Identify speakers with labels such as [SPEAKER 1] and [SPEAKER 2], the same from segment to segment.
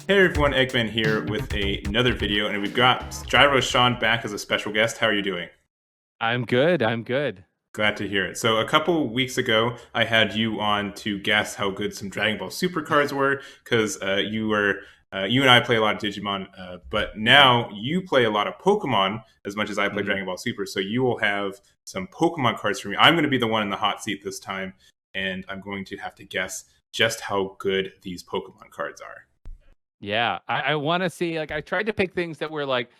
[SPEAKER 1] Hey everyone, Egman here with another video, and we've got GyroSean back as a special guest. How are you doing?
[SPEAKER 2] I'm good. I'm good.
[SPEAKER 1] Glad to hear it. So a couple weeks ago, I had you on to guess how good some Dragon Ball Super cards were, because you and I play a lot of Digimon, but now you play a lot of Pokemon as much as I play
[SPEAKER 2] Mhm.
[SPEAKER 1] Dragon Ball Super. So you will have some Pokemon cards for me. I'm going to be the one in the hot seat this time, and I'm going to have to guess just how good these Pokemon cards are.
[SPEAKER 2] Yeah, I want to see. Like, I tried to pick things that were like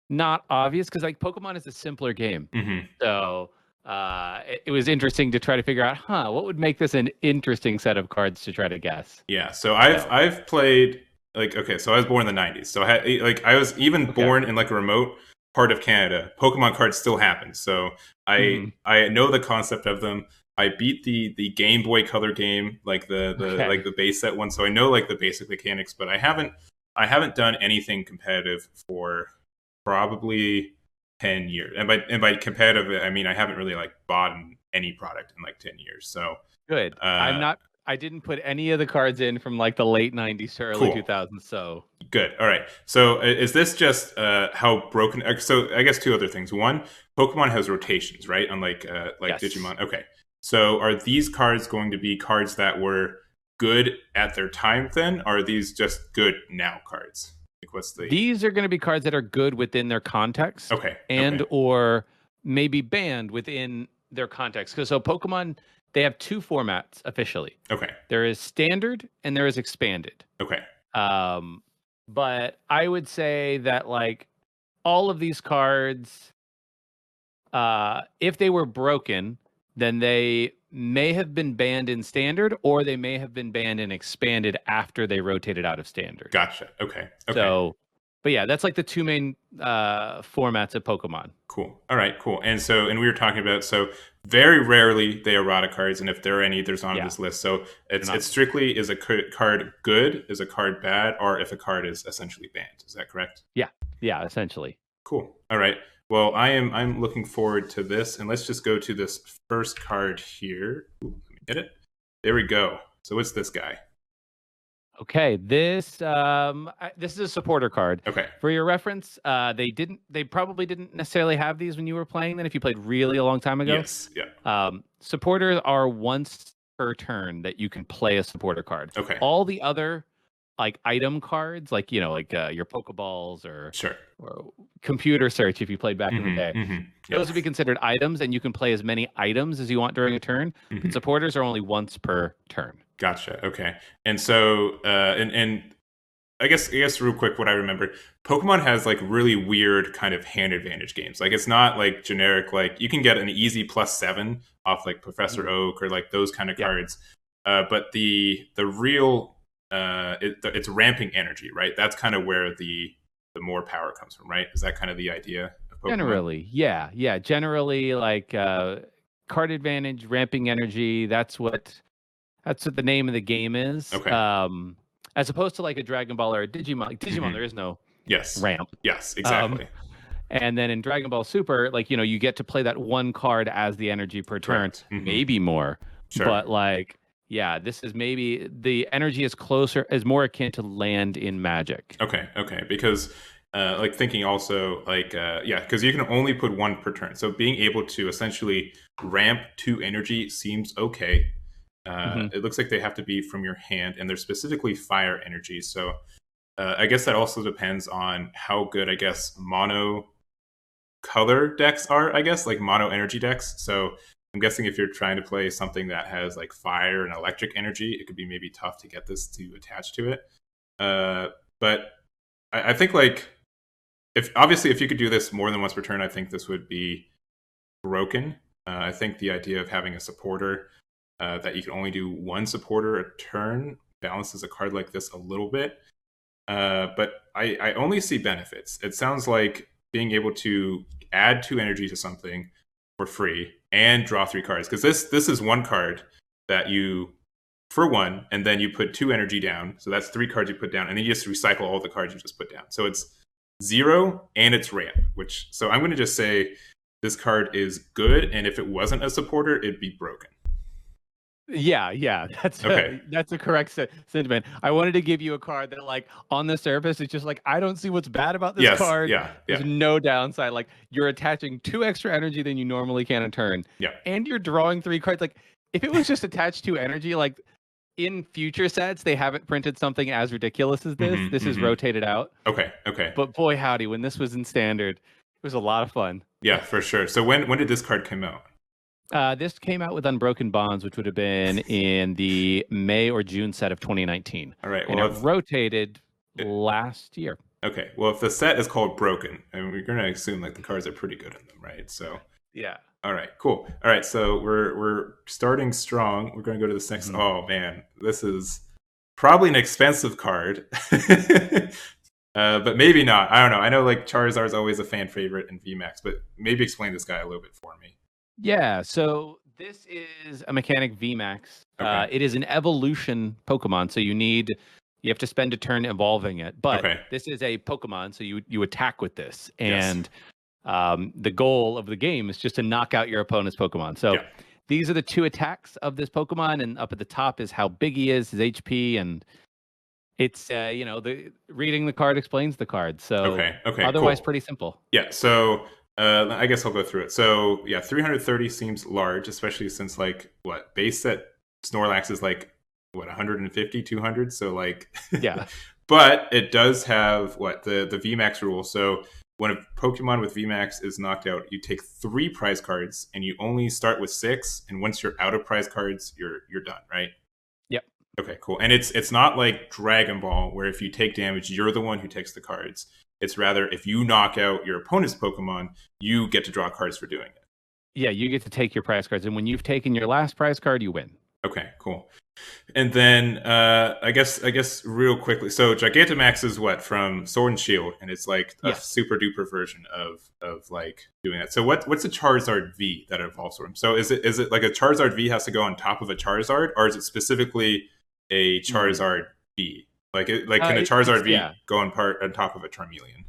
[SPEAKER 2] not obvious because like Pokemon is a simpler game,
[SPEAKER 1] Hmm.
[SPEAKER 2] so it was interesting to try to figure out, what would make this an interesting set of cards to try to guess.
[SPEAKER 1] Yeah, so I've
[SPEAKER 2] So
[SPEAKER 1] I've played like okay, so I was born in the '90s. So I was even
[SPEAKER 2] okay.
[SPEAKER 1] born in like a remote part of Canada. Pokemon cards still happen. So I
[SPEAKER 2] Hmm.
[SPEAKER 1] I know the concept of them. I beat the Game Boy Color game, like
[SPEAKER 2] Okay.
[SPEAKER 1] the base set one. So I know like the basic mechanics, but I haven't done anything competitive for probably 10 years. And by competitive, I mean I haven't really like bought any product in like 10 years. So
[SPEAKER 2] Good. I'm
[SPEAKER 1] uh
[SPEAKER 2] not. I didn't put any of the cards in from like the late '90s to early
[SPEAKER 1] cool.
[SPEAKER 2] 2000s. So
[SPEAKER 1] Good. All right. So is this just how broken? So I guess two other things. One, Pokemon has rotations, right? Unlike
[SPEAKER 2] yes.
[SPEAKER 1] Digimon. Okay. So are these cards going to be cards that were good at their time then? Or are these just good now cards? Like what's the
[SPEAKER 2] These are going to be cards that are good within their context
[SPEAKER 1] Okay.
[SPEAKER 2] and
[SPEAKER 1] Okay.
[SPEAKER 2] or maybe banned within their context. Because so Pokemon, they have two formats officially.
[SPEAKER 1] Okay.
[SPEAKER 2] There is standard and there is expanded.
[SPEAKER 1] Okay.
[SPEAKER 2] Um, but I would say that like all of these cards, if they were broken, then they may have been banned in standard or they may have been banned in expanded after they rotated out of standard.
[SPEAKER 1] Gotcha. Okay. Okay.
[SPEAKER 2] So, but yeah, that's like the two main formats of Pokemon.
[SPEAKER 1] Cool. All right, cool. And we were talking about so very rarely they errata cards, and if there are any, there's on
[SPEAKER 2] Yeah,
[SPEAKER 1] this list. So
[SPEAKER 2] they're
[SPEAKER 1] it's
[SPEAKER 2] not.
[SPEAKER 1] strictly is a card good, is a card bad, or if a card is essentially banned. Is that correct?
[SPEAKER 2] Yeah, yeah, essentially.
[SPEAKER 1] Cool. All right. Well, I'm looking forward to this, and let's just go to this first card here. Ooh, let me get it. There we go. So it's this guy.
[SPEAKER 2] Okay, this is a supporter card.
[SPEAKER 1] Okay.
[SPEAKER 2] For your reference, they probably didn't necessarily have these when you were playing them if you played really a long time ago.
[SPEAKER 1] Yes. Yeah.
[SPEAKER 2] Supporters are once per turn that you can play a supporter card.
[SPEAKER 1] Okay.
[SPEAKER 2] All the other like item cards, like your Pokeballs
[SPEAKER 1] Sure.
[SPEAKER 2] or computer search if you played back in the day.
[SPEAKER 1] Mm-hmm. Mm-hmm.
[SPEAKER 2] Those would be
[SPEAKER 1] Yes.
[SPEAKER 2] considered items, and you can play as many items as you want during a turn. But
[SPEAKER 1] Mm-hmm.
[SPEAKER 2] supporters are only once per turn.
[SPEAKER 1] Gotcha. Okay. And so, and I guess real quick, what I remember, Pokemon has like really weird kind of hand advantage games. Like it's not like generic. Like you can get an easy +7 off like Professor
[SPEAKER 2] Mhm.
[SPEAKER 1] Oak or like those kind of
[SPEAKER 2] Yeah,
[SPEAKER 1] cards. But the real it's ramping energy, right? That's kind of where the more power comes from, right? Is that kind of the idea of Pokemon?
[SPEAKER 2] generally, yeah. Generally, like card advantage, ramping energy. That's what the name of the game is.
[SPEAKER 1] Okay.
[SPEAKER 2] As opposed to like a Dragon Ball or a Digimon. Like Digimon,
[SPEAKER 1] Hmm.
[SPEAKER 2] there is no
[SPEAKER 1] Yes.
[SPEAKER 2] ramp.
[SPEAKER 1] Yes.
[SPEAKER 2] Um,
[SPEAKER 1] Exactly.
[SPEAKER 2] and then in Dragon Ball Super, like you get to play that one card as the energy per turn,
[SPEAKER 1] Correct. Hmm.
[SPEAKER 2] maybe more.
[SPEAKER 1] Sure.
[SPEAKER 2] But like, yeah, this is maybe the energy is more akin to land in Magic.
[SPEAKER 1] Okay, okay. Because like thinking also like yeah, because you can only put one per turn. So being able to essentially ramp two energy seems okay.
[SPEAKER 2] Hmm.
[SPEAKER 1] It looks like they have to be from your hand, and they're specifically fire energy. So I guess that also depends on how good I guess mono color decks are. I guess like mono energy decks. So I'm guessing if you're trying to play something that has like fire and electric energy, it could be maybe tough to get this to attach to it. But I think like if obviously if you could do this more than once per turn, I think this would be broken. I think the idea of having a supporter that you can only do one supporter a turn balances a card like this a little bit. But I only see benefits. It sounds like being able to add two energy to something for free and draw three cards because this is one card that you for one, and then you put two energy down. So that's three cards you put down, and then you just recycle all the cards you just put down. So it's zero and it's ramp. Which so I'm going to just say this card is good, and if it wasn't a supporter, it'd be broken.
[SPEAKER 2] Yeah,
[SPEAKER 1] Okay.
[SPEAKER 2] that's a correct sentiment. I wanted to give you a card that, like, on the surface, it's just like, I don't see what's bad about this
[SPEAKER 1] Yes.
[SPEAKER 2] card.
[SPEAKER 1] Yeah.
[SPEAKER 2] There's
[SPEAKER 1] Yeah.
[SPEAKER 2] no downside. Like, you're attaching 2 extra energy than you normally can in turn,
[SPEAKER 1] Yeah.
[SPEAKER 2] and you're drawing 3 cards. Like, if it was just attached to energy, like in future sets, they haven't printed something as ridiculous as this. This is rotated out.
[SPEAKER 1] Okay. Okay.
[SPEAKER 2] But boy, howdy, when this was in standard, it was a lot of fun.
[SPEAKER 1] Yeah, for sure. So when did this card come out?
[SPEAKER 2] This came out with Unbroken Bonds, which would have been in the May or June set of 2019.
[SPEAKER 1] All right.
[SPEAKER 2] And
[SPEAKER 1] Well,
[SPEAKER 2] it rotated last year.
[SPEAKER 1] okay. Well, if the set is called Broken, and we're gonna assume like the cards are pretty good in them, right? So
[SPEAKER 2] Yeah.
[SPEAKER 1] all right, cool. All right, so we're starting strong. We're gonna go to this next. Oh man, this is probably an expensive card, but maybe not. I don't know. I know like Charizard's always a fan favorite in VMAX, but maybe explain this guy a little bit for me.
[SPEAKER 2] Yeah, so this is a mechanic VMAX.
[SPEAKER 1] Okay.
[SPEAKER 2] It is an evolution Pokemon, so you have to spend a turn evolving it. But this is a Pokemon, so you attack with this, and the goal of the game is just to knock out your opponent's Pokemon. So these are the 2 attacks of this Pokemon, and up at the top is how big he is, his HP, and it's the reading the card explains the card. So otherwise
[SPEAKER 1] cool.
[SPEAKER 2] pretty simple.
[SPEAKER 1] Yeah. So I guess I'll go through it. So yeah, 330 seems large, especially since like what base set Snorlax is like what 150, 200. So like
[SPEAKER 2] yeah.
[SPEAKER 1] But it does have what the VMAX rule. So when a Pokemon with VMAX is knocked out, you take 3 prize cards, and you only start with 6. And once you're out of prize cards, you're done, right?
[SPEAKER 2] Yep.
[SPEAKER 1] Okay, cool. And it's not like Dragon Ball, where if you take damage, you're the one who takes the cards. It's rather if you knock out your opponent's Pokemon, you get to draw cards for doing it.
[SPEAKER 2] Yeah, you get to take your prize cards, and when you've taken your last prize card, you win.
[SPEAKER 1] Okay, cool. And then I guess real quickly, so Gigantamax is what from Sword and Shield, and it's like a super duper version of like doing that. So what's a Charizard V that evolves from? So is it like a Charizard V has to go on top of a Charizard, or is it specifically a Charizard V? Like can a Charizard V go on top of a Charmeleon?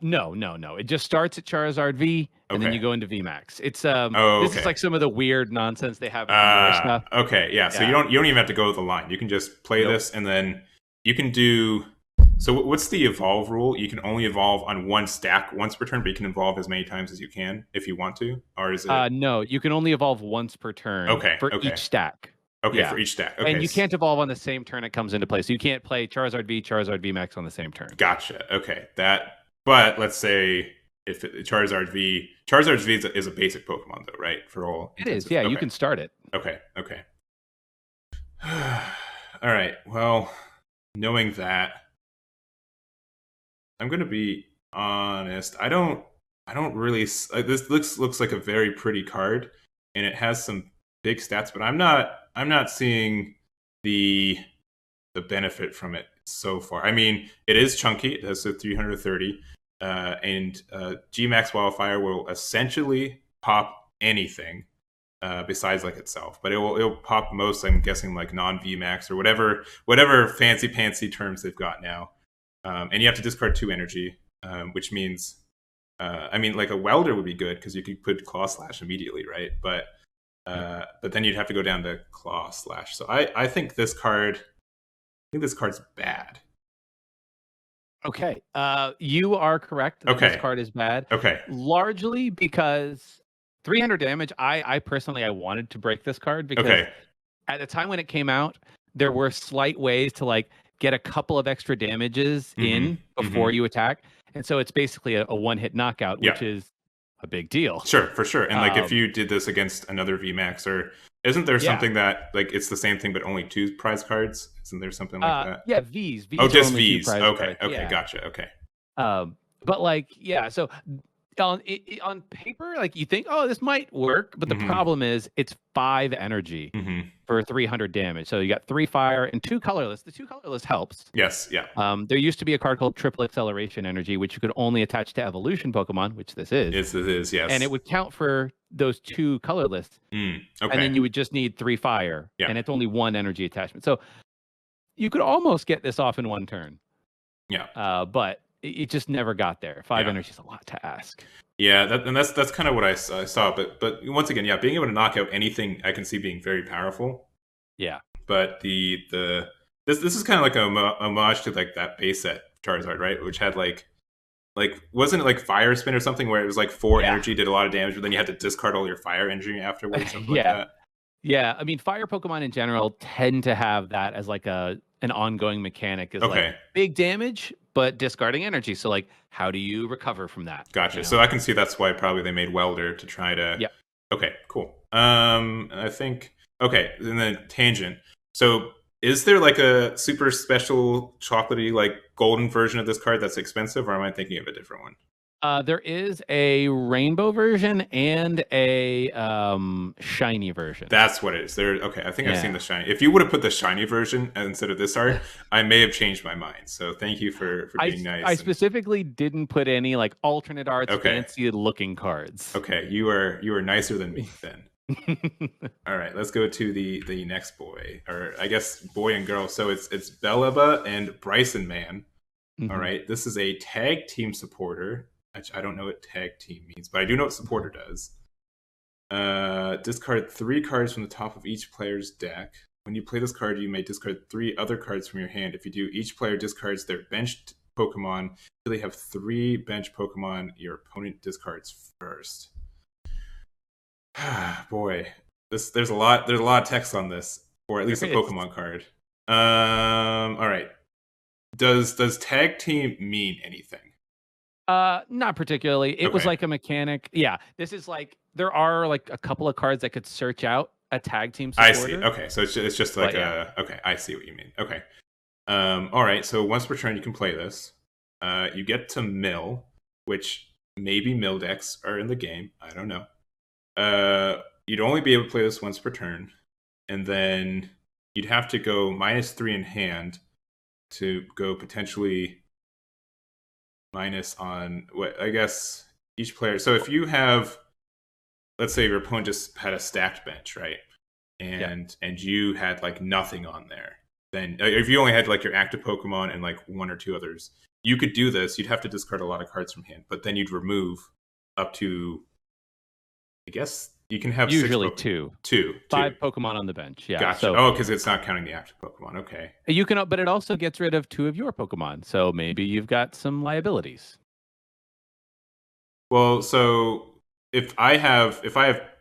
[SPEAKER 2] No. It just starts at Charizard V, and then you go into VMAX. It's this is like some of the weird nonsense they have in stuff.
[SPEAKER 1] Okay, yeah. So you don't even have to go with the line. You can just play this, and then you can do. So what's the evolve rule? You can only evolve on 1 stack once per turn, but you can evolve as many times as you can if you want to. Or is it?
[SPEAKER 2] No, you can only evolve once per turn. For each stack.
[SPEAKER 1] Okay, for each stack. Okay.
[SPEAKER 2] And you can't evolve on the same turn it comes into play. So you can't play Charizard V, Charizard VMAX on the same turn.
[SPEAKER 1] Gotcha. Okay, But let's say if Charizard V is a basic Pokemon, though, right? For all
[SPEAKER 2] it is, yeah. You can start it.
[SPEAKER 1] Okay. All right. Well, knowing that, I'm gonna be honest. I don't really. This looks like a very pretty card, and it has some big stats, but I'm not seeing the benefit from it so far. I mean, it is chunky. It has a 330. And G-Max Wildfire will essentially pop anything besides like itself, but it'll pop most. I'm guessing like non-VMAX or whatever fancy pantsy terms they've got now. And you have to discard 2 energy, which means I mean like a Welder would be good because you could put Claw Slash immediately, right? But then you'd have to go down to Claw Slash. So I think this card's bad.
[SPEAKER 2] Okay. You are correct. This card is bad.
[SPEAKER 1] Okay.
[SPEAKER 2] Largely because 300 damage, I personally wanted to break this card because at the time when it came out, there were slight ways to like get a couple of extra damages in before you attack. And so it's basically a one-hit knockout, which is a big deal.
[SPEAKER 1] Sure, for sure. And like if you did this against another VMAX, or isn't there something that like it's the same thing but only 2 prize cards? Isn't there something like that?
[SPEAKER 2] Yeah, Vs.
[SPEAKER 1] Just Vs. Okay, gotcha. Okay.
[SPEAKER 2] But like, so on paper, like you think, oh, this might work, but the problem is it's 5 energy for 300 damage. So you got 3 fire and 2 colorless. The 2 colorless helps.
[SPEAKER 1] Yes, yeah.
[SPEAKER 2] There used to be a card called Triple Acceleration Energy, which you could only attach to evolution Pokemon, which this is.
[SPEAKER 1] Yes, it is. Yes,
[SPEAKER 2] and it would count for those 2 colorless.
[SPEAKER 1] Okay.
[SPEAKER 2] And then you would just need 3 fire, and it's only 1 energy attachment. So you could almost get this off in 1 turn.
[SPEAKER 1] Yeah.
[SPEAKER 2] But it just never got there. 5 energy is a lot to ask.
[SPEAKER 1] Yeah, that's kind of what I saw. But once again, yeah, being able to knock out anything, I can see being very powerful.
[SPEAKER 2] Yeah.
[SPEAKER 1] But this is kind of like a homage to like that base set Charizard, right? Which had like wasn't it like Fire Spin or something where it was like 4 energy, did a lot of damage, but then you had to discard all your fire energy afterwards, something like that.
[SPEAKER 2] Yeah, I mean, fire Pokemon in general tend to have that as like an ongoing mechanic, is like big damage, but discarding energy. So like, how do you recover from that?
[SPEAKER 1] Gotcha.
[SPEAKER 2] You know?
[SPEAKER 1] So I can see that's why probably they made Welder to try to.
[SPEAKER 2] Yeah.
[SPEAKER 1] Okay. Cool. I think. Okay, and then tangent. So is there like a super special chocolatey like golden version of this card that's expensive, or am I thinking of a different one?
[SPEAKER 2] There is a rainbow version and a shiny version.
[SPEAKER 1] That's what it is. Okay, I think I've seen the shiny. If you would have put the shiny version instead of this art, I may have changed my mind. So thank you for being nice.
[SPEAKER 2] I specifically didn't put any like alternate arts, fancy looking cards.
[SPEAKER 1] Okay, you are nicer than me then. All right, let's go to the next boy, or I guess boy and girl. So it's Bellaba and Bryson Man. All right, this is a tag team supporter. I don't know what tag team means, but I do know what supporter does. Discard 3 cards from the top of each player's deck. When you play this card, you may discard 3 other cards from your hand. If you do, each player discards their benched Pokemon until they have 3 bench Pokemon your opponent discards first. Boy, there's a lot of text on this, or at least a Pokemon card. All right. Does tag team mean anything?
[SPEAKER 2] Not particularly. It was like a mechanic. Yeah, this is like there are like a couple of cards that could search out a tag team supporter.
[SPEAKER 1] I see. Okay, so it's just like okay, I see what you mean. Okay. All right. So once per turn, you can play this. You get to mill, which maybe mill decks are in the game. I don't know. You'd only be able to play this once per turn, and then you'd have to go -3 in hand to go potentially minus on what I guess each player. So if you have, let's say your opponent just had a stacked bench, right? And you had like nothing on there. Then if you only had like your active Pokemon and like 1 or 2 others, you could do this. You'd have to discard a lot of cards from hand, but then you'd remove up to, I guess you can have
[SPEAKER 2] usually
[SPEAKER 1] 2.
[SPEAKER 2] 5 Pokemon on the bench. Yeah.
[SPEAKER 1] Gotcha. So, because it's not counting the active Pokemon. Okay.
[SPEAKER 2] You can, but it also gets rid of 2 of your Pokemon. So maybe you've got some liabilities.
[SPEAKER 1] Well, so if I have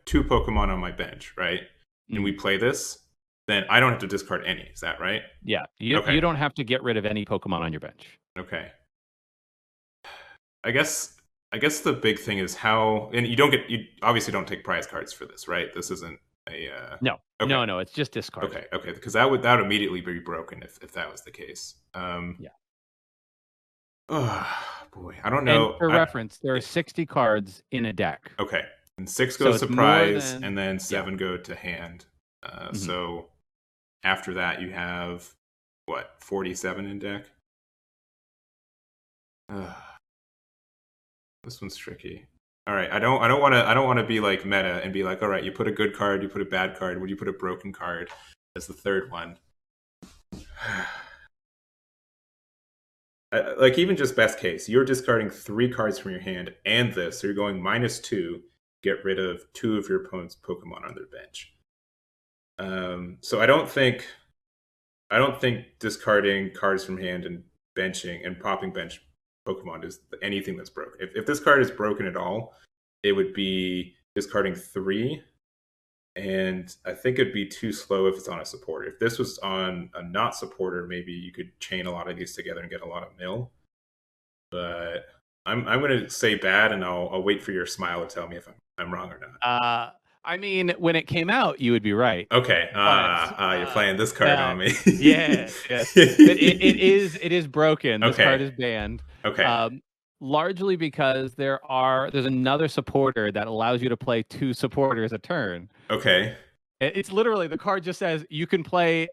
[SPEAKER 1] 2 Pokemon on my bench, right, and we play this, then I don't have to discard any. Is that right?
[SPEAKER 2] Yeah. You don't have to get rid of any Pokemon on your bench.
[SPEAKER 1] Okay. I guess the big thing is how, and you obviously don't take prize cards for this, right? This isn't a
[SPEAKER 2] no. Okay. No, it's just discard.
[SPEAKER 1] Okay, because that would immediately be broken if that was the case.
[SPEAKER 2] Yeah.
[SPEAKER 1] Oh boy, I don't know.
[SPEAKER 2] And for reference, there are 60 cards in a deck.
[SPEAKER 1] Okay, and 6 go surprise, and then 7 go to hand. So after that, you have what, 47 in deck? This one's tricky. All right, I don't want to be like meta and be like, all right, you put a good card, you put a bad card, would you put a broken card as the third one? Like even just best case, you're discarding 3 cards from your hand and this, so you're going -2, get rid of 2 of your opponent's Pokemon on their bench. So I don't think discarding cards from hand and benching and popping bench Pokemon is anything that's broken. If this card is broken at all, it would be discarding 3, and I think it'd be too slow if it's on a supporter. If this was on a not supporter, maybe you could chain a lot of these together and get a lot of mill. But I'm going to say bad, and I'll wait for your smile to tell me if I'm wrong or not.
[SPEAKER 2] I mean, when it came out, you would be right.
[SPEAKER 1] Okay, you're playing this card on me.
[SPEAKER 2] Yes. It is broken. This card is banned.
[SPEAKER 1] Okay.
[SPEAKER 2] Largely because there's another supporter that allows you to play 2 supporters a turn.
[SPEAKER 1] Okay.
[SPEAKER 2] It's literally, the card just says you can play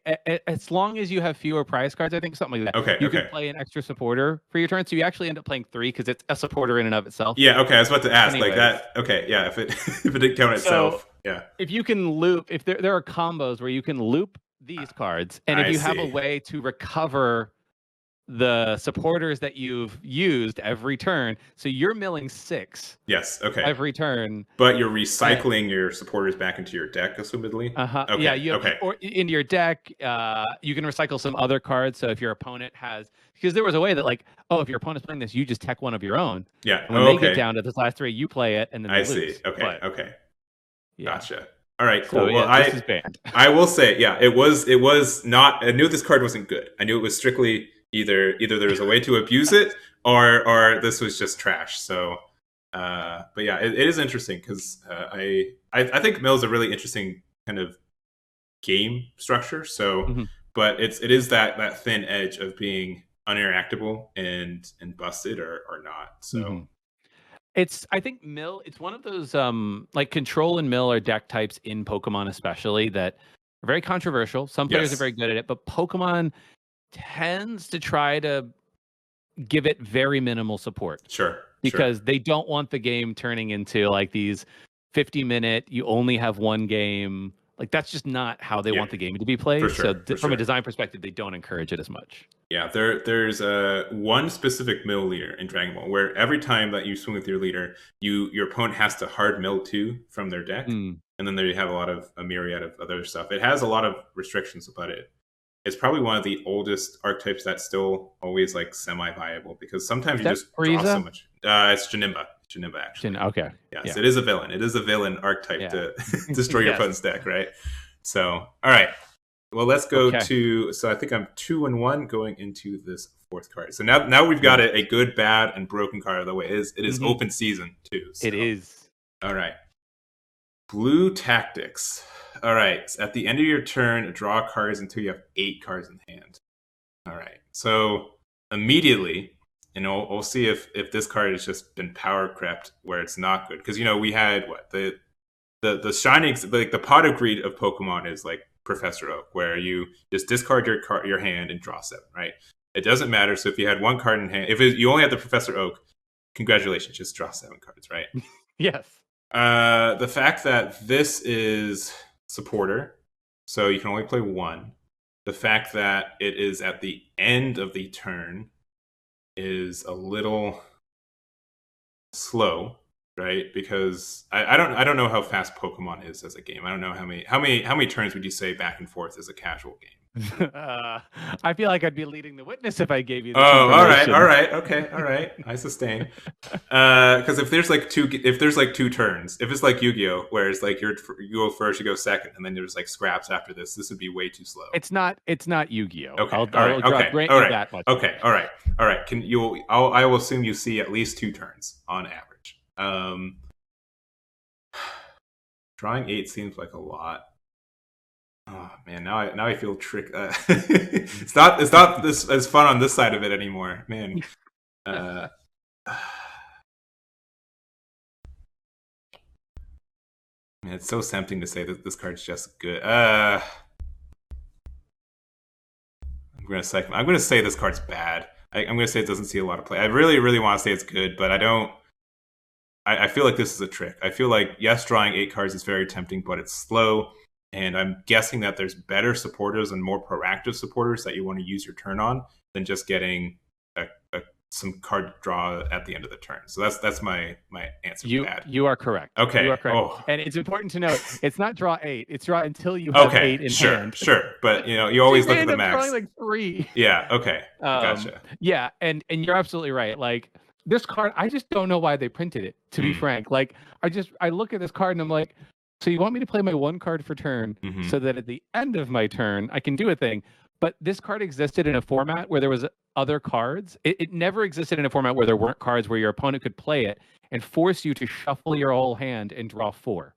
[SPEAKER 2] as long as you have fewer prize cards, I think, something like that.
[SPEAKER 1] Okay.
[SPEAKER 2] You can play an extra supporter for your turn, so you actually end up playing 3 because it's a supporter in and of itself.
[SPEAKER 1] Yeah. Okay. I was about to ask like that. Okay. Yeah. If it didn't count itself. Yeah.
[SPEAKER 2] If you can loop, if there are combos where you can loop these cards, and if you have a way to recover the supporters that you've used every turn. So you're milling 6.
[SPEAKER 1] Yes. Okay.
[SPEAKER 2] Every turn.
[SPEAKER 1] But you're recycling your supporters back into your deck, assumedly.
[SPEAKER 2] Okay. Yeah. You have, or into your deck. You can recycle some other cards. So if your opponent has, because there was a way that like, oh, if your opponent's playing this, you just tech one of your own.
[SPEAKER 1] Yeah.
[SPEAKER 2] And when they get down to this last 3, you play it, and then they lose.
[SPEAKER 1] See. Okay.
[SPEAKER 2] But,
[SPEAKER 1] okay.
[SPEAKER 2] Yeah.
[SPEAKER 1] Gotcha. All right, cool.
[SPEAKER 2] So, yeah,
[SPEAKER 1] well,
[SPEAKER 2] this is banned.
[SPEAKER 1] I will say, yeah, it was not. I knew this card wasn't good. I knew it was strictly either there was a way to abuse it, or this was just trash. So, but yeah, it is interesting because I think Mill is a really interesting kind of game structure. So, but it is that thin edge of being uninteractable and busted or not. So.
[SPEAKER 2] I think Mill, it's one of those like Control and Mill are deck types in Pokemon especially that are very controversial. Some players are very good at it, but Pokemon tends to try to give it very minimal support.
[SPEAKER 1] Sure.
[SPEAKER 2] Because they don't want the game turning into like these 50-minute, you only have one game. Like that's just not how they want the game to be played. From a design perspective, they don't encourage it as much. Yeah,
[SPEAKER 1] there's one specific mill leader in Dragon Ball where every time that you swing with your leader, your opponent has to hard mill 2 from their deck, and then there you have a myriad of other stuff. It has a lot of restrictions about it. It's probably one of the oldest archetypes that's still always like semi-viable because sometimes you just draw so much. It's Janemba. Janemba, actually.
[SPEAKER 2] Okay.
[SPEAKER 1] Yes, it is a villain. It is a villain archetype to destroy your opponent's deck, right? So, all right. Well, let's go to. So I think I'm 2-1 going into this 4th card. So now we've got a good, bad, and broken card out of the way. It is open season too. So.
[SPEAKER 2] It is.
[SPEAKER 1] All right. Blue Tactics. All right. So at the end of your turn, draw cards until you have 8 cards in hand. All right. So immediately. And we'll see if this card has just been power crept where it's not good. Because, we had the shining, like the pot of greed of Pokemon is like Professor Oak, where you just discard your hand and draw 7, right? It doesn't matter. So if you had 1 card in hand, you only had the Professor Oak, congratulations, just draw 7 cards, right?
[SPEAKER 2] Yes.
[SPEAKER 1] The fact that this is supporter, so you can only play 1. The fact that it is at the end of the turn is a little slow, right? Because I don't know how fast Pokemon is as a game. I don't know how many turns would you say back and forth as a casual game?
[SPEAKER 2] I feel like I'd be leading the witness if I gave you this
[SPEAKER 1] all right, okay, all right. I sustain. Because if there's like 2 turns, if it's like Yu-Gi-Oh, where it's like you go first, you go second, and then there's like scraps after this would be way too slow.
[SPEAKER 2] It's not Yu-Gi-Oh.
[SPEAKER 1] Okay,
[SPEAKER 2] I'll grant you that much.
[SPEAKER 1] Okay, all right. I will assume you see at least 2 turns on average. Drawing 8 seems like a lot. Oh man, now I feel tricked. It's not this as fun on this side of it anymore, man. Man, it's so tempting to say that this card's just good. I'm gonna say this card's bad. I'm gonna say it doesn't see a lot of play. I really, really want to say it's good, but I don't. I feel like this is a trick. I feel like yes, drawing 8 cards is very tempting, but it's slow. And I'm guessing that there's better supporters and more proactive supporters that you want to use your turn on than just getting some card draw at the end of the turn. So that's my answer.
[SPEAKER 2] You are correct.
[SPEAKER 1] Okay.
[SPEAKER 2] You are correct.
[SPEAKER 1] Oh.
[SPEAKER 2] And it's important to note it's not draw 8. It's draw until you have 8 in hand.
[SPEAKER 1] Sure. But you always look at the max.
[SPEAKER 2] Drawing like 3.
[SPEAKER 1] Yeah. Okay. Gotcha.
[SPEAKER 2] Yeah, and you're absolutely right. Like this card, I just don't know why they printed it. To be frank, like I look at this card and I'm like. So you want me to play my 1 card for turn so that at the end of my turn, I can do a thing. But this card existed in a format where there was other cards. It never existed in a format where there weren't cards where your opponent could play it and force you to shuffle your whole hand and draw 4.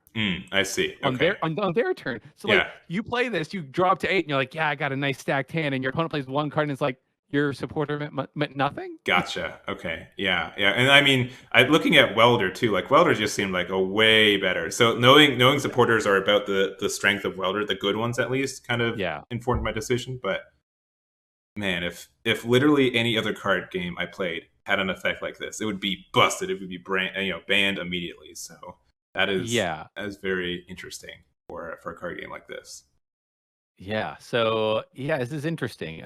[SPEAKER 1] I see. Okay.
[SPEAKER 2] On their turn. So like you play this, you draw up to 8 and you're like, yeah, I got a nice stacked hand. And your opponent plays 1 card and it's like, your supporter meant nothing?
[SPEAKER 1] Gotcha. Okay. Yeah. And I mean, looking at Welder too, like Welder just seemed like a way better. So knowing supporters are about the strength of Welder, the good ones at least, kind of informed my decision. But man, if literally any other card game I played had an effect like this, it would be busted. It would be banned immediately. So that is very interesting for a card game like this.
[SPEAKER 2] Yeah. So this is interesting.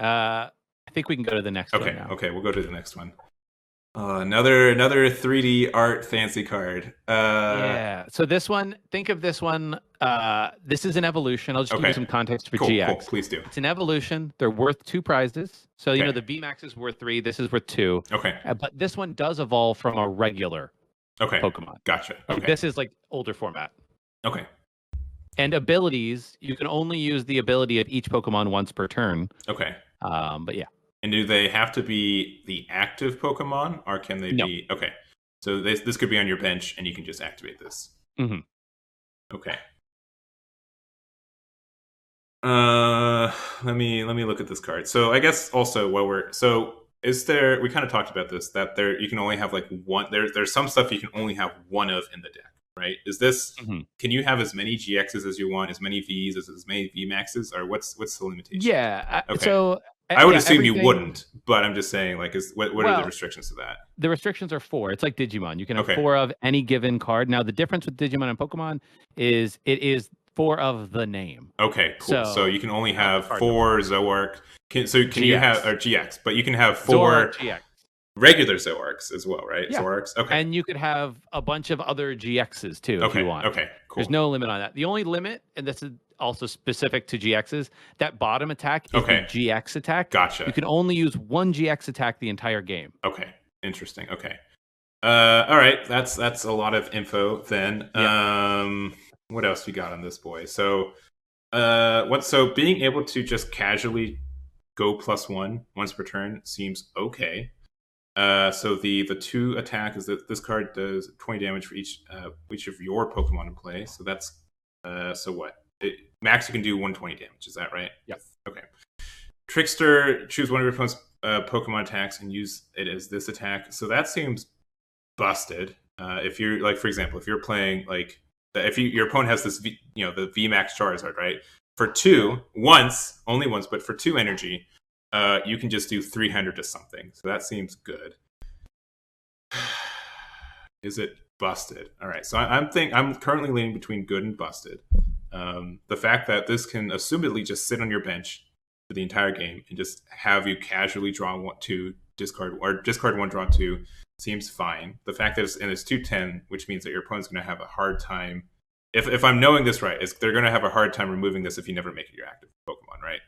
[SPEAKER 2] I think we can go to the next one now.
[SPEAKER 1] Okay, we'll go to the next one. Another 3D art fancy card.
[SPEAKER 2] Yeah. So this one, think of this one. This is an evolution. I'll just give you some context for GX.
[SPEAKER 1] Cool. Please do.
[SPEAKER 2] It's an evolution. They're worth 2 prizes. So you know the VMAX is worth 3. This is worth 2.
[SPEAKER 1] Okay.
[SPEAKER 2] But this one does evolve from a regular Pokemon.
[SPEAKER 1] Gotcha. Okay.
[SPEAKER 2] This is like older format.
[SPEAKER 1] Okay.
[SPEAKER 2] And abilities, you can only use the ability of each Pokemon once per turn.
[SPEAKER 1] Okay.
[SPEAKER 2] But yeah.
[SPEAKER 1] And do they have to be the active Pokemon, or can they be... Okay. So this could be on your bench, and you can just activate this.
[SPEAKER 2] Mm-hmm.
[SPEAKER 1] Okay. Let me look at this card. So I guess also while we're... So is there... We kind of talked about this, that you can only have like one... There's some stuff you can only have one of in the deck, right? Is this...
[SPEAKER 2] Mm-hmm.
[SPEAKER 1] Can you have as many GXs as you want, as many Vs, as many VMAXs, or what's the limitation?
[SPEAKER 2] Yeah.
[SPEAKER 1] Okay.
[SPEAKER 2] So...
[SPEAKER 1] I would assume you wouldn't, but I'm just saying, like, what are the restrictions to that?
[SPEAKER 2] The restrictions are 4. It's like Digimon. You can have 4 of any given card. Now, the difference with Digimon and Pokemon is it is 4 of the name.
[SPEAKER 1] Okay, cool. So you can only have 4 Zoroark. Can you have GX? But you can have 4
[SPEAKER 2] Zoroark-GX.
[SPEAKER 1] Regular Zoroarks as well, right?
[SPEAKER 2] Yeah.
[SPEAKER 1] Zoroarks. Okay.
[SPEAKER 2] And you could have a bunch of other GXs too if you want.
[SPEAKER 1] Okay, cool.
[SPEAKER 2] There's no limit on that. The only limit, and this is also specific to GXs, that bottom attack is the GX attack.
[SPEAKER 1] Gotcha.
[SPEAKER 2] You can only use one GX attack the entire game.
[SPEAKER 1] Okay. Interesting. Okay. All right. That's a lot of info then. Yeah. What else we got on this boy? So so being able to just casually go +1 once per turn seems okay. So the 2 attack is that this card does 20 damage for each of your Pokemon in play. So that's so what? Max, you can do 120 damage. Is that right?
[SPEAKER 2] Yes.
[SPEAKER 1] Okay. Trickster, choose one of your opponent's Pokemon attacks and use it as this attack. So that seems busted. If you're like, for example, if you're playing like, if your opponent has this, the VMAX Charizard, right? For 2, only once, but for 2 energy, you can just do 300 to something. So that seems good. Is it busted? All right. So I'm currently leaning between good and busted. The fact that this can assumedly just sit on your bench for the entire game and just have you casually draw 2, discard 1, draw 2 seems fine. The fact that it's 2/10, which means that your opponent's going to have a hard time. If I'm knowing this right, they're going to have a hard time removing this if you never make it your active Pokemon, right?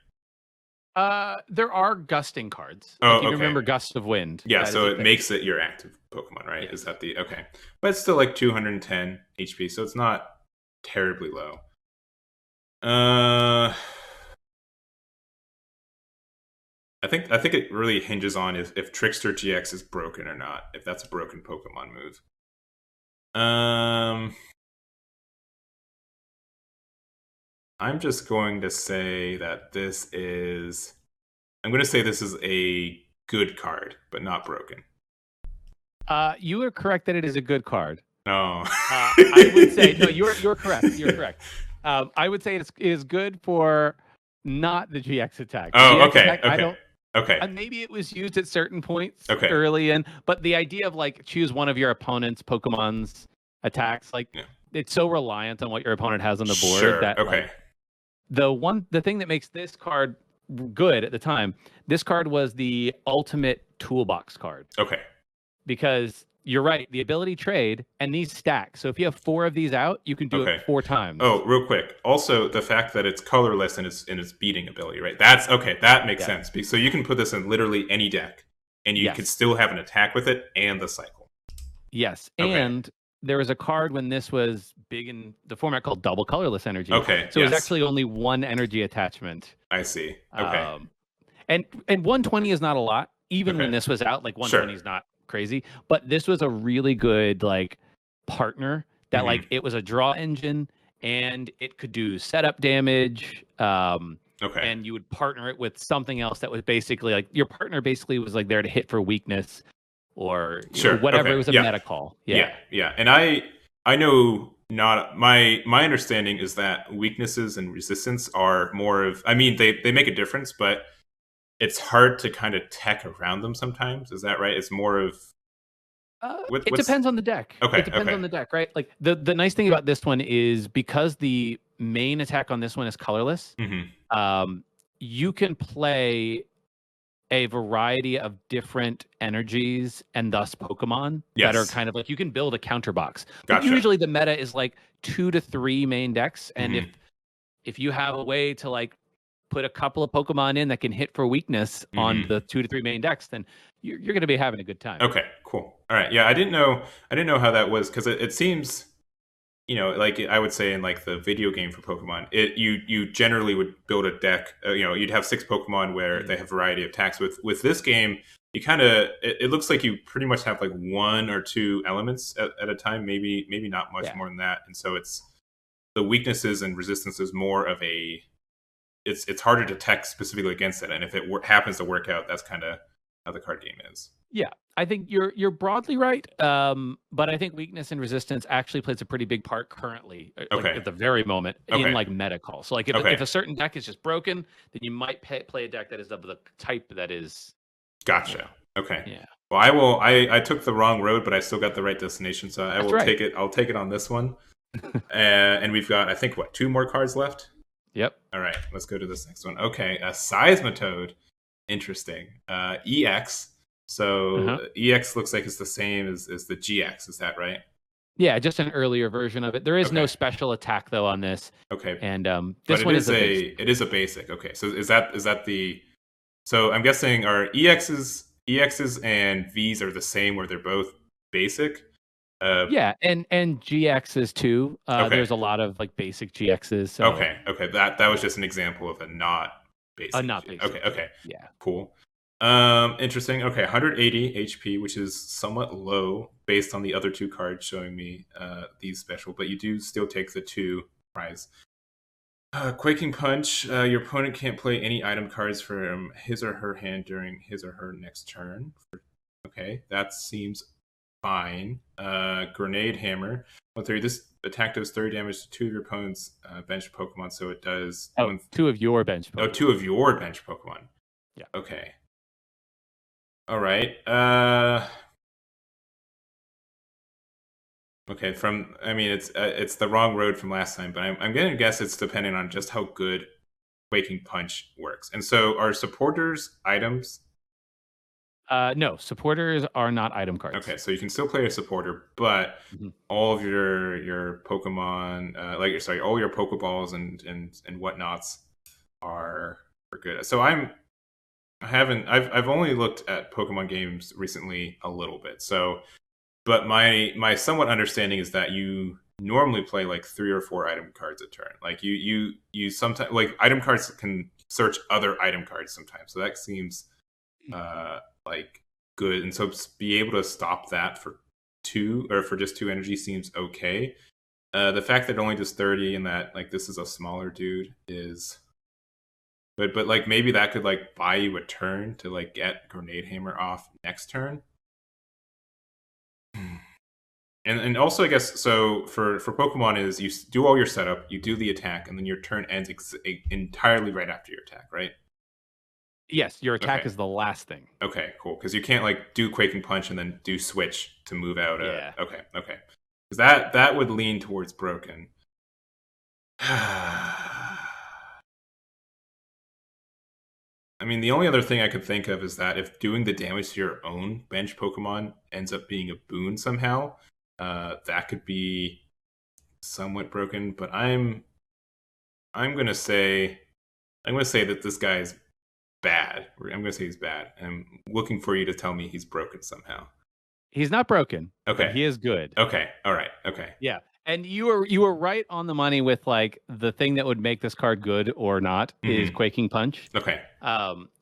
[SPEAKER 2] There are gusting cards.
[SPEAKER 1] Oh,
[SPEAKER 2] you remember Gust of Wind.
[SPEAKER 1] Yeah, so it makes it your active Pokemon, right? Yes. Is that okay? But it's still like 210 HP, so it's not terribly low. I think it really hinges on if Trickster GX is broken or not. If that's a broken Pokemon move. I'm just going to say that this is a good card, but not broken.
[SPEAKER 2] You are correct that it is a good card.
[SPEAKER 1] No.
[SPEAKER 2] I would say no. You're correct. You're correct. I would say it is good for not the GX attack.
[SPEAKER 1] Oh,
[SPEAKER 2] GX
[SPEAKER 1] okay.
[SPEAKER 2] Attack,
[SPEAKER 1] Okay. Okay.
[SPEAKER 2] Maybe it was used at certain points
[SPEAKER 1] okay.
[SPEAKER 2] early in, but the idea of like choose one of your opponent's Pokemon's attacks, like it's so reliant on what your opponent has on the board.
[SPEAKER 1] Sure.
[SPEAKER 2] That
[SPEAKER 1] okay.
[SPEAKER 2] Like, the thing that makes this card good at the time, this card was the ultimate toolbox card.
[SPEAKER 1] Okay.
[SPEAKER 2] Because you're right, the ability trade and these stack. So if you have 4 of these out, you can do it 4 times.
[SPEAKER 1] Oh, real quick. Also, the fact that it's colorless in its beating ability, right? That's okay. That makes sense. So you can put this in literally any deck, and you could still have an attack with it and the cycle.
[SPEAKER 2] Yes, and there was a card when this was big in the format called double colorless energy.
[SPEAKER 1] Okay,
[SPEAKER 2] so it was actually only 1 energy attachment.
[SPEAKER 1] I see. Okay,
[SPEAKER 2] and 120 is not a lot, even when this was out. Like 120 is not crazy, but this was a really good like partner that like it was a draw engine and it could do setup damage. And you would partner it with something else that was basically like your partner basically was like there to hit for weakness or whatever. It was a meta call. Yeah.
[SPEAKER 1] And I know not my understanding is that weaknesses and resistance are more of, I mean, they make a difference, but it's hard to kind of tech around them sometimes. Is that right? It's more of
[SPEAKER 2] it depends on the deck. It depends on the deck, right? Like the nice thing about this one is because the main attack on this one is colorless, you can play a variety of different energies and thus Pokemon that are kind of like, you can build a counter box. But usually the meta is like 2 to 3 main decks, and if you have a way to like put a couple of Pokemon in that can hit for weakness on the 2 to 3 main decks, then you're going to be having a good time.
[SPEAKER 1] Okay, cool. All right, yeah, I didn't know how that was, because it seems, you know, like I would say in like the video game for Pokemon, you generally would build a deck. You know, you'd have 6 Pokemon where they have a variety of attacks. With this game, you kind of it looks like you pretty much have like 1 or 2 elements at a time, maybe not much more than that. And so it's the weaknesses and resistances more of a it's harder to tech specifically against it. And if it happens to work out, that's kind of how the card game is.
[SPEAKER 2] Yeah, I think you're broadly right, but I think weakness and resistance actually plays a pretty big part currently, like at the very moment, in like meta calls. So like if a certain deck is just broken, then you might play a deck that is of the type that is.
[SPEAKER 1] Gotcha. Okay.
[SPEAKER 2] Yeah.
[SPEAKER 1] Well, I took the wrong road, but I still got the right destination, so I will take it. I'll take it on this one. And we've got, I think, 2 more cards left.
[SPEAKER 2] Yep.
[SPEAKER 1] All right, let's go to this next one. Okay, a Seismitoad. Interesting. EX. So EX looks like it's the same as the GX. Is that right?
[SPEAKER 2] Yeah, just an earlier version of it. There is no special attack though on this.
[SPEAKER 1] Okay.
[SPEAKER 2] And this one is
[SPEAKER 1] it is a basic. Okay, so is that the? So I'm guessing our EXs and Vs are the same, where they're both basic.
[SPEAKER 2] Yeah, and GXs too. There's a lot of like basic GXs. So.
[SPEAKER 1] Okay. That was just an example of a not basic.
[SPEAKER 2] A not basic.
[SPEAKER 1] Okay.
[SPEAKER 2] Yeah.
[SPEAKER 1] Cool. Interesting. Okay, 180 HP, which is somewhat low based on the other 2 cards showing me these special, but you do still take the 2 prize. Quaking Punch. Your opponent can't play any item cards from his or her hand during his or her next turn. Okay, that seems fine. Grenade Hammer. 130. This attack does 30 damage to 2 of your opponent's bench Pokemon, so it does...
[SPEAKER 2] 2 of your bench Pokemon.
[SPEAKER 1] 2 of your bench Pokemon.
[SPEAKER 2] Yeah.
[SPEAKER 1] Okay. All right. Okay. It's the wrong road from last time, but I'm going to guess it's depending on just how good Quaking Punch works. And so, are supporters items?
[SPEAKER 2] No, supporters are not item cards.
[SPEAKER 1] Okay, so you can still play a supporter, but all of your Pokemon, all your Pokeballs and whatnots are good. So I've only looked at Pokemon games recently a little bit. So, but my somewhat understanding is that you normally play like 3 or 4 item cards a turn. Like you sometimes, like, item cards can search other item cards sometimes. So that seems like good. And so be able to stop that for 2 or for just 2 energy seems okay. The fact that it only does 30 and that like this is a smaller dude is. But like maybe that could like buy you a turn to like get Grenade Hammer off next turn. And also I guess so for Pokemon is you do all your setup, you do the attack, and then your turn ends entirely right after your attack, right?
[SPEAKER 2] Yes, your attack is the last thing.
[SPEAKER 1] Okay, cool. Because you can't like do Quaking Punch and then do Switch to move out.
[SPEAKER 2] Yeah.
[SPEAKER 1] Okay. Because that would lean towards broken. I mean, the only other thing I could think of is that if doing the damage to your own bench Pokemon ends up being a boon somehow, that could be somewhat broken. But I'm gonna say that this guy is bad. I'm gonna say he's bad. I'm looking for you to tell me he's broken somehow.
[SPEAKER 2] He's not broken.
[SPEAKER 1] Okay,
[SPEAKER 2] he is good.
[SPEAKER 1] Okay, all right. Okay,
[SPEAKER 2] yeah. And you were right on the money with like the thing that would make this card good or not is Quaking Punch.
[SPEAKER 1] Okay.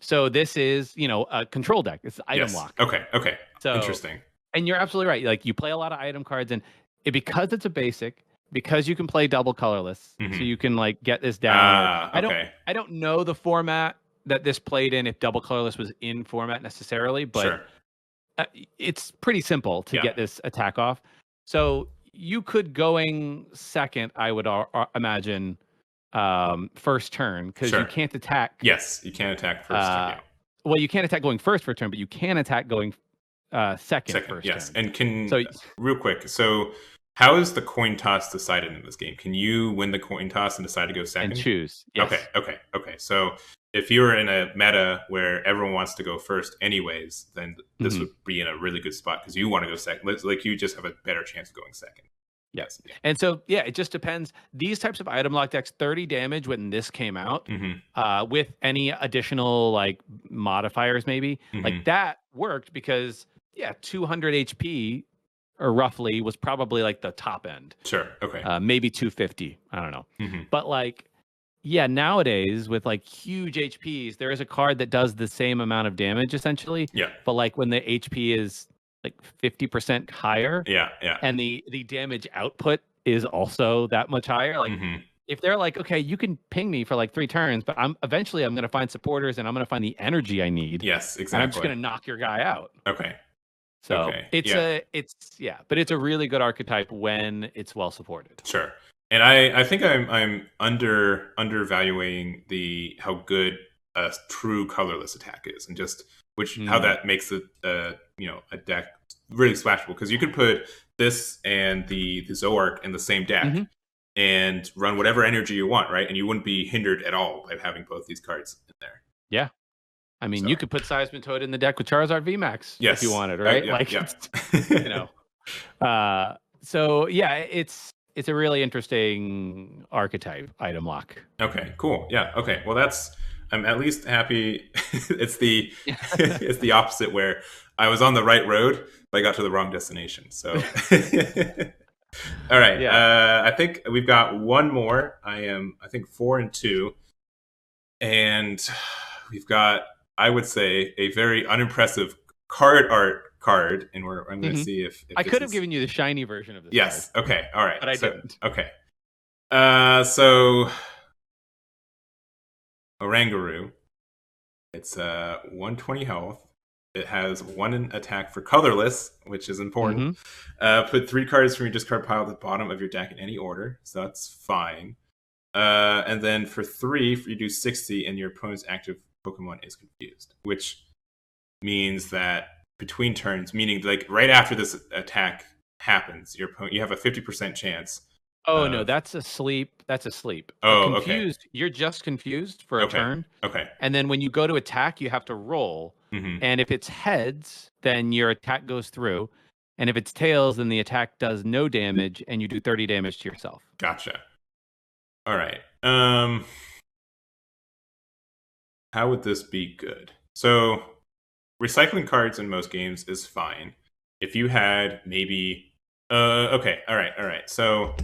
[SPEAKER 2] So this is, a control deck. It's item lock.
[SPEAKER 1] Okay.
[SPEAKER 2] So
[SPEAKER 1] interesting.
[SPEAKER 2] And you're absolutely right. Like you play a lot of item cards, and because it's a basic, because you can play double colorless, so you can like get this down.
[SPEAKER 1] Okay.
[SPEAKER 2] I don't know the format that this played in, if double colorless was in format necessarily, but it's pretty simple to get this attack off. So you could going second, I would imagine, first turn, because you can't attack.
[SPEAKER 1] Yes, you can't attack first turn. Yeah.
[SPEAKER 2] Well, you can't attack going first for turn, but you can attack going second first
[SPEAKER 1] yes.
[SPEAKER 2] turn.
[SPEAKER 1] And real quick, so How is the coin toss decided in this game? Can you win the coin toss and decide to go second?
[SPEAKER 2] And choose. Yes.
[SPEAKER 1] Okay. So if you were in a meta where everyone wants to go first anyways, then this would be in a really good spot because you want to go second. Like you just have a better chance of going second.
[SPEAKER 2] Yes. And so, it just depends. These types of item lock decks, 30 damage when this came out, with any additional like modifiers, maybe like that worked because 200 HP or roughly was probably like the top end.
[SPEAKER 1] Sure. Okay.
[SPEAKER 2] Maybe 250. I don't know. But like, nowadays with like huge HPs, there is a card that does the same amount of damage essentially.
[SPEAKER 1] Yeah.
[SPEAKER 2] But like when the HP is like 50% higher.
[SPEAKER 1] Yeah.
[SPEAKER 2] And the damage output is also that much higher. Like if they're like, okay, you can ping me for like 3 turns, but eventually I'm going to find supporters and I'm going to find the energy I need.
[SPEAKER 1] Yes, exactly.
[SPEAKER 2] And I'm just going to knock your guy out.
[SPEAKER 1] Okay.
[SPEAKER 2] So but it's a really good archetype when it's well supported.
[SPEAKER 1] Sure. And I think I'm undervaluing how good a true colorless attack is, and just how that makes it a deck really splashable, because you could put this and the Zoroark in the same deck and run whatever energy you want, right? And you wouldn't be hindered at all by having both these cards in there.
[SPEAKER 2] Yeah. I mean, you could put Seismitoad in the deck with Charizard VMAX if you wanted, right? So it's a really interesting archetype item lock.
[SPEAKER 1] Okay, cool. Yeah. Okay. Well, I'm at least happy. It's the opposite, where I was on the right road, but I got to the wrong destination. So, all right. I think we've got one more. I think 4 and 2, and we've got, I would say, a very unimpressive card art card, and I'm going to see if
[SPEAKER 2] I could have given you the shiny version of this.
[SPEAKER 1] Yes.
[SPEAKER 2] Card.
[SPEAKER 1] Okay. All right.
[SPEAKER 2] But I didn't.
[SPEAKER 1] Okay. So Oranguru, it's 120 health. It has 1 attack for colorless, which is important. Put 3 cards from your discard pile at the bottom of your deck in any order, so that's fine. And then for 3, you do 60, and your opponent's active Pokemon is confused, which means that between turns, meaning like right after this attack happens, you have a 50% chance.
[SPEAKER 2] Oh no, that's a sleep. That's a sleep.
[SPEAKER 1] Oh,
[SPEAKER 2] confused.
[SPEAKER 1] Okay.
[SPEAKER 2] You're just confused for a turn.
[SPEAKER 1] Okay.
[SPEAKER 2] And then when you go to attack, you have to roll. And if it's heads, then your attack goes through. And if it's tails, then the attack does no damage, and you do 30 damage to yourself.
[SPEAKER 1] Gotcha. All right. How would this be good? So, recycling cards in most games is fine. If you had maybe... okay, all right. So,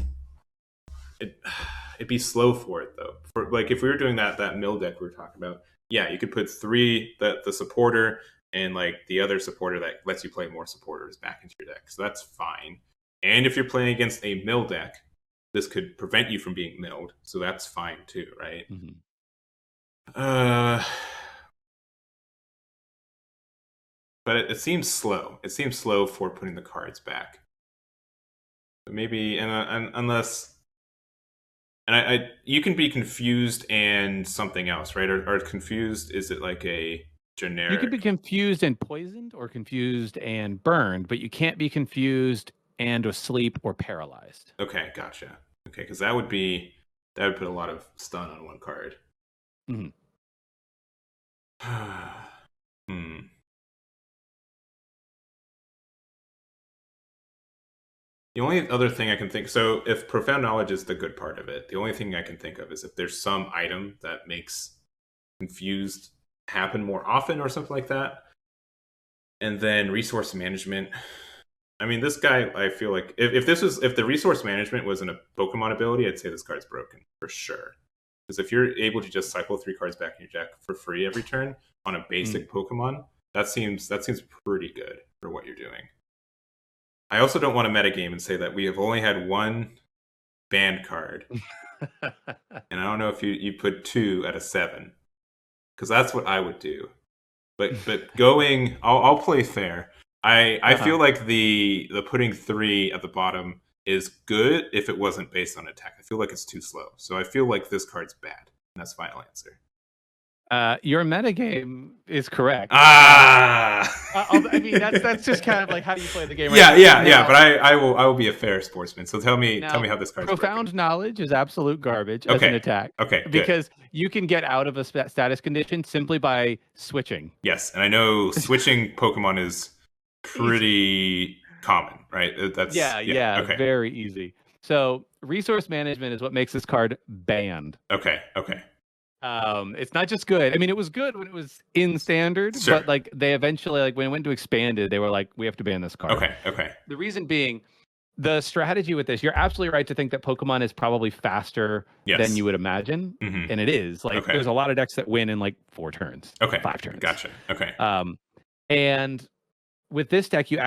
[SPEAKER 1] it'd be slow for it, though. For, like, if we were doing that mill deck we were talking about, you could put 3, the supporter, and, like, the other supporter that lets you play more supporters back into your deck. So that's fine. And if you're playing against a mill deck, this could prevent you from being milled. So that's fine, too, right? But it seems slow. It seems slow for putting the cards back. But maybe, unless, and you can be confused and something else, right? Or confused, is it like a generic?
[SPEAKER 2] You could be confused and poisoned, or confused and burned, but you can't be confused and asleep or paralyzed.
[SPEAKER 1] Okay, gotcha. Okay, because that would put a lot of stun on one card. The only other thing I can think, so if Profound Knowledge is the good part of it, the only thing I can think of is if there's some item that makes confused happen more often or something like that. And then Resource Management. I mean, this guy, I feel like if the Resource Management wasn't a Pokemon ability, I'd say this card's broken for sure. Because if you're able to just cycle 3 cards back in your deck for free every turn on a basic Pokemon, that seems pretty good for what you're doing. I also don't want to metagame and say that we have only had 1 banned card. And I don't know if you put 2 at a 7. Because that's what I would do. But going, I'll play fair. I feel like the putting 3 at the bottom is good if it wasn't based on attack. I feel like it's too slow. So I feel like this card's bad. And that's final answer.
[SPEAKER 2] Your metagame is correct.
[SPEAKER 1] I
[SPEAKER 2] mean, that's just kind of like how you play the game.
[SPEAKER 1] Right? Yeah. But I will be a fair sportsman. So tell me how this card's
[SPEAKER 2] profound
[SPEAKER 1] broken.
[SPEAKER 2] knowledge is absolute garbage as an attack.
[SPEAKER 1] Okay, good.
[SPEAKER 2] Because you can get out of a status condition simply by switching.
[SPEAKER 1] Yes, and I know switching Pokemon is pretty common, right? That's
[SPEAKER 2] okay. Very easy. So resource management is what makes this card banned.
[SPEAKER 1] Okay.
[SPEAKER 2] It's not just good. I mean, it was good when it was in standard, but like they eventually, like when it went to expanded, they were like, we have to ban this card.
[SPEAKER 1] Okay.
[SPEAKER 2] The reason being, the strategy with this, you're absolutely right to think that Pokemon is probably faster than you would imagine, and it is. Like, there's a lot of decks that win in like 4 turns, 5 turns.
[SPEAKER 1] Gotcha. Okay.
[SPEAKER 2] And with this deck, you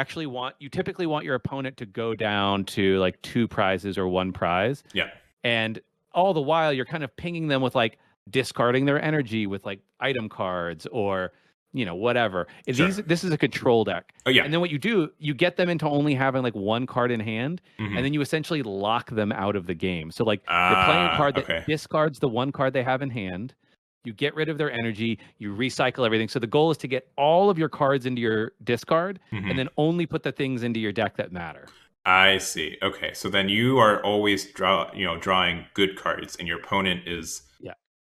[SPEAKER 2] typically want your opponent to go down to like 2 prizes or 1 prize.
[SPEAKER 1] Yeah.
[SPEAKER 2] And all the while, you're kind of pinging them with like discarding their energy with like item cards or whatever. This is a control deck.
[SPEAKER 1] Oh yeah.
[SPEAKER 2] And then what you do, you get them into only having like 1 card in hand, and then you essentially lock them out of the game. So like you're playing a card that discards the 1 card they have in hand. You get rid of their energy, you recycle everything. So the goal is to get all of your cards into your discard and then only put the things into your deck that matter.
[SPEAKER 1] I see. Okay. So then you are always drawing good cards, and your opponent is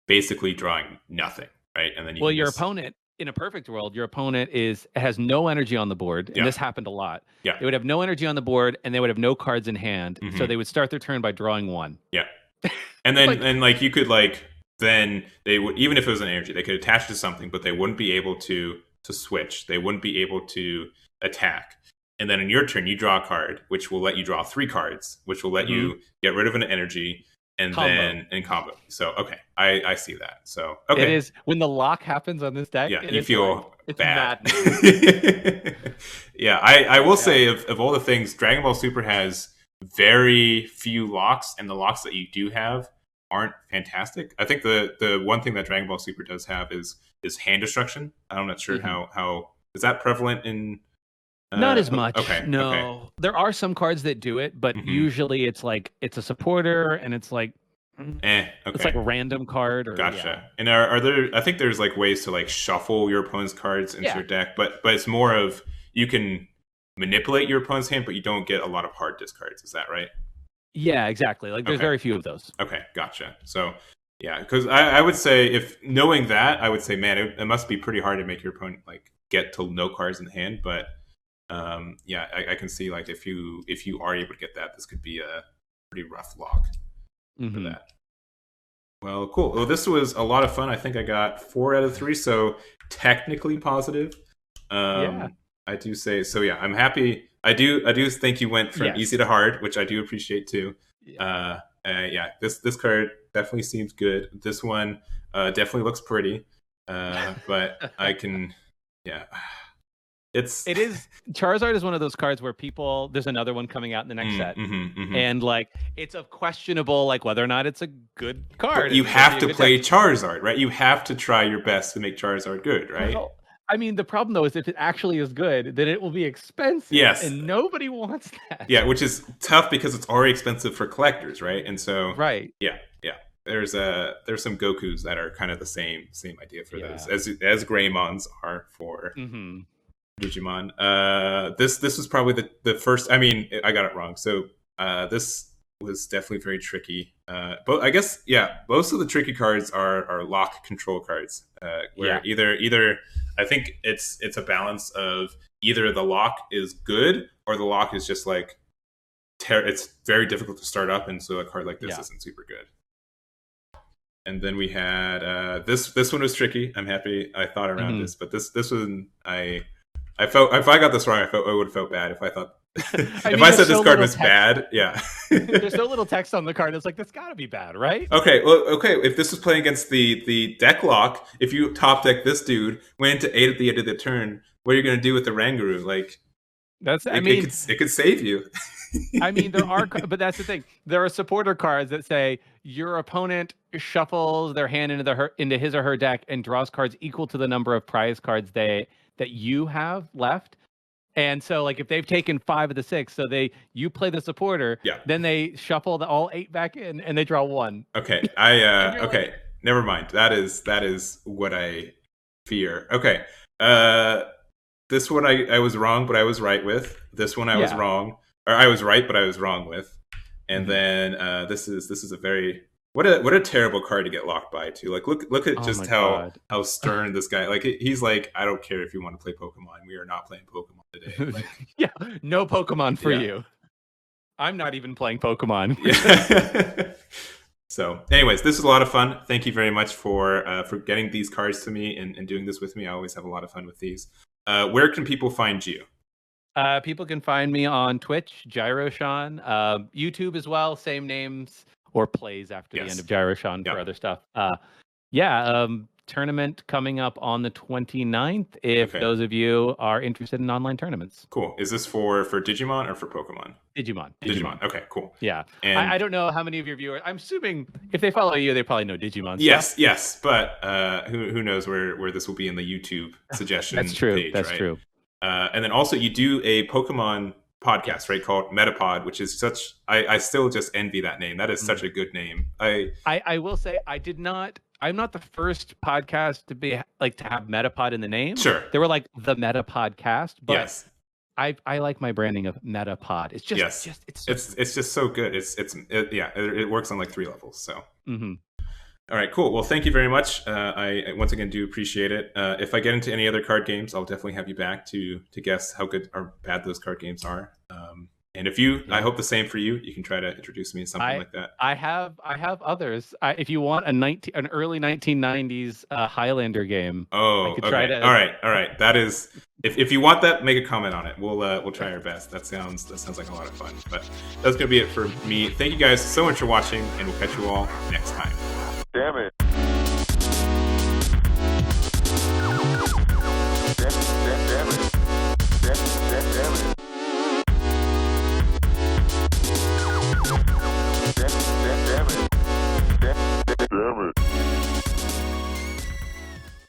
[SPEAKER 1] basically drawing nothing, right? And then your
[SPEAKER 2] opponent, in a perfect world, your opponent has no energy on the board, and this happened a lot.
[SPEAKER 1] Yeah.
[SPEAKER 2] They would have no energy on the board, and they would have no cards in hand, so they would start their turn by drawing 1.
[SPEAKER 1] Yeah. And then and like you could like then they would, even if it was an energy, they could attach it to something, but they wouldn't be able to switch. They wouldn't be able to attack. And then in your turn, you draw a card, which will let you draw 3 cards, which will let you get rid of an energy and then in combo. So I see that. So
[SPEAKER 2] it is when the lock happens on this deck.
[SPEAKER 1] Yeah, you feel bad.
[SPEAKER 2] Yeah,
[SPEAKER 1] I will say of all the things, Dragon Ball Super has very few locks, and the locks that you do have aren't fantastic. I think the one thing that Dragon Ball Super does have is hand destruction. I'm not sure how is that prevalent in.
[SPEAKER 2] Not as much. No. There are some cards that do it, but usually it's like it's a supporter and it's like it's like a random card.
[SPEAKER 1] Gotcha. And are there? I think there's like ways to like shuffle your opponent's cards into your deck, but it's more of you can manipulate your opponent's hand, but you don't get a lot of hard discards. Is that right?
[SPEAKER 2] Yeah, exactly. Like there's very few of those.
[SPEAKER 1] Okay, gotcha. So yeah, because I would say if knowing that, I would say, man, it must be pretty hard to make your opponent like get to no cards in hand, but. I can see like if you are able to get that, this could be a pretty rough lock for that. Well, cool. Well, this was a lot of fun. I think I got 4 out of 3, so technically positive. I do say so. Yeah, I'm happy. I do think you went from easy to hard, which I do appreciate too. This card definitely seems good. This one definitely looks pretty, but I can It
[SPEAKER 2] is Charizard is one of those cards where there's another one coming out in the next set, and like it's a questionable like whether or not it's a good card.
[SPEAKER 1] But you have to play Charizard, right? You have to try your best to make Charizard good, right?
[SPEAKER 2] Well, I mean, the problem though is if it actually is good, then it will be expensive.
[SPEAKER 1] Yes,
[SPEAKER 2] and nobody wants that.
[SPEAKER 1] Yeah, which is tough because it's already expensive for collectors, right? And so Yeah. There's some Gokus that are kind of the same idea for those as Greymons are for. Digimon. This was probably the first. I mean, I got it wrong. So this was definitely very tricky. But I guess most of the tricky cards are lock control cards. Where either I think it's a balance of either the lock is good or the lock is just like it's very difficult to start up, and so a card like this isn't super good. And then we had this one was tricky. I'm happy I thought around this, but this one I felt if I got this wrong, I would have felt bad if I thought if I said this card was bad. Yeah,
[SPEAKER 2] there's so little text on the card. It's like that's got to be bad, right?
[SPEAKER 1] Okay, well, if this was playing against the deck lock, if you top deck this dude, went into 8 at the end of the turn, what are you going to do with the Oranguru? Like it could save you.
[SPEAKER 2] I mean, but that's the thing. There are supporter cards that say your opponent shuffles their hand into his or her deck and draws cards equal to the number of prize cards that you have left. And so like if they've taken 5 of the 6, so you play the supporter, then they shuffle all 8 back in and they draw 1.
[SPEAKER 1] Okay. never mind. That is what I fear. Okay. This one I was wrong, but I was right with. This one I was wrong, or I was right, but I was wrong with. And then this is a very what a terrible card to get locked by too. Like look at just how stern this guy. Like he's like, I don't care if you want to play Pokemon. We are not playing Pokemon today. Like,
[SPEAKER 2] yeah, no Pokemon for you. I'm not even playing Pokemon.
[SPEAKER 1] So, anyways, this was a lot of fun. Thank you very much for getting these cards to me and doing this with me. I always have a lot of fun with these. Where can people find you?
[SPEAKER 2] People can find me on Twitch, GyroSean, YouTube as well, same names, or plays after the end of GyroSean for other stuff. Tournament coming up on the 29th if those of you are interested in online tournaments.
[SPEAKER 1] Cool. Is this for Digimon or for Pokemon?
[SPEAKER 2] Digimon.
[SPEAKER 1] Okay, cool.
[SPEAKER 2] Yeah. And I don't know how many of your viewers, I'm assuming if they follow you, they probably know Digimon
[SPEAKER 1] stuff. Yes. But who knows where this will be in the YouTube suggestion
[SPEAKER 2] That's true.
[SPEAKER 1] page,
[SPEAKER 2] That's
[SPEAKER 1] right?
[SPEAKER 2] true.
[SPEAKER 1] And then also you do a Pokemon podcast, right, called Metapod, which is such, I still just envy that name. That is such a good name.
[SPEAKER 2] I will say I'm not the first podcast to be like to have Metapod in the name.
[SPEAKER 1] Sure.
[SPEAKER 2] They were like the Metapodcast, but I like my branding of Metapod. It's just
[SPEAKER 1] it's just so good. It works on like 3 levels. So All right, cool. Well, thank you very much. I once again do appreciate it. If I get into any other card games, I'll definitely have you back to guess how good or bad those card games are. And if I hope the same for you. You can try to introduce me to something like that.
[SPEAKER 2] I have others. If you want an early 1990s Highlander game, I could try to.
[SPEAKER 1] All right. That is, if you want that, make a comment on it. We'll try our best. That sounds like a lot of fun. But that's gonna be it for me. Thank you guys so much for watching, and we'll catch you all next time.
[SPEAKER 3] Damn it.